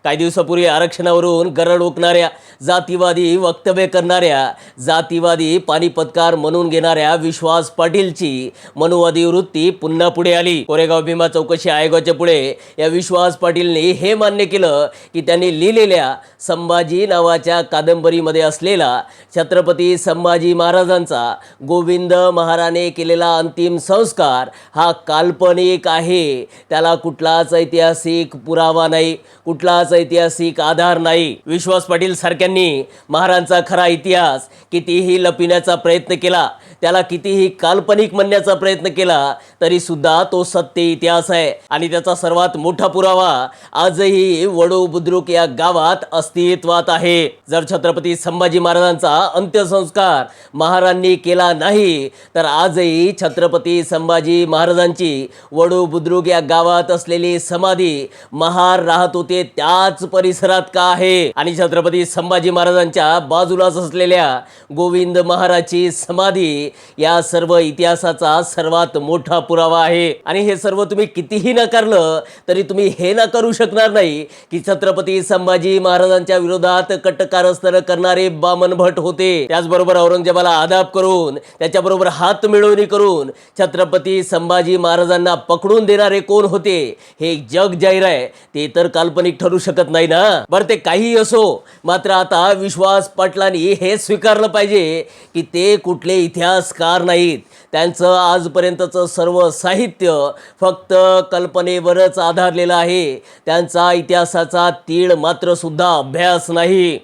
काही दिवसापूर्वी आरक्षणावरून गरड ओकणाऱ्या, जातीवादी वक्तव्य करणाऱ्या, जातीवादी पानिपतकार म्हणून घेणाऱ्या विश्वास पाटीलची मनुवादी वृत्ती पुन्हा पुढे आली। कोरेगाव भीमा चौकशी आयोगाच्या पुढे या विश्वास पाटीलने हे मान्य केलं की त्यांनी लिहिलेल्या संभाजी नावाच्या कादंबरीमध्ये असलेला छत्रपती संभाजी महाराजांचा गोविंद महाराने केलेला अंतिम संस्कार हा काल्पनिक आहे। त्याला कुठलाच ऐतिहासिक पुरावा नाही, कुठलाच ऐतिहासिक आधार नाही। विश्वास पाटील सारख्यांनी महाराजांचा खरा इतिहास कितीही लपविण्याचा प्रयत्न केला, त्याला कितीही काल्पनिक म्हणण्याचा प्रयत्न केला तरी सुद्धा तो सत्य इतिहास आहे। आणि त्याचा सर्वात मोठा पुरावा आजही वडू बुद्रुक या गावात अस्तित्वात आहे। जर छत्रपती संभाजी महाराजांचा अंत्यसंस्कार महाराजांनी केला नाही तर आजही छत्रपती संभाजी महाराजांची वडू बुद्रुक या गावात असलेली समाधी महार राहत होते त्याच परिसरात का आहे? आणि छत्रपती संभाजी महाराजांच्या बाजूलाच असलेल्या गोविंद महाराजची समाधी या सर्व इतिहासाचा सर्वात मोठा पुरावा आहे। आणि हे सर्व तुम्ही कितीही नकारलं तरी तुम्ही हे नाकारू शकणार नाही की छत्रपती संभाजी महाराजांच्या विरोधात कटकारस्थान करणारे बामन भट होते। त्याचबरोबर औरंगजेबाला आदाब करून, त्याच्याबरोबर हात मिळवणी करून छत्रपती संभाजी महाराजांना पकडून देणारे कोण होते हे जग जाहीर आहे, ते तर काल्पनिक ठरू शकत नाही ना। बरं, ते काही असो, मात्र आता विश्वास पाटलांनी हे स्वीकारलं पाहिजे की ते कुठले इतिहासकार नाहीत। त्यांचं आजपर्यंतचं सर्व साहित्य फक्त कल्पनेवरच आधारलेलं आहे, त्यांचा इतिहासाचा तीळ मात्र सुद्धा अभ्यास नाही।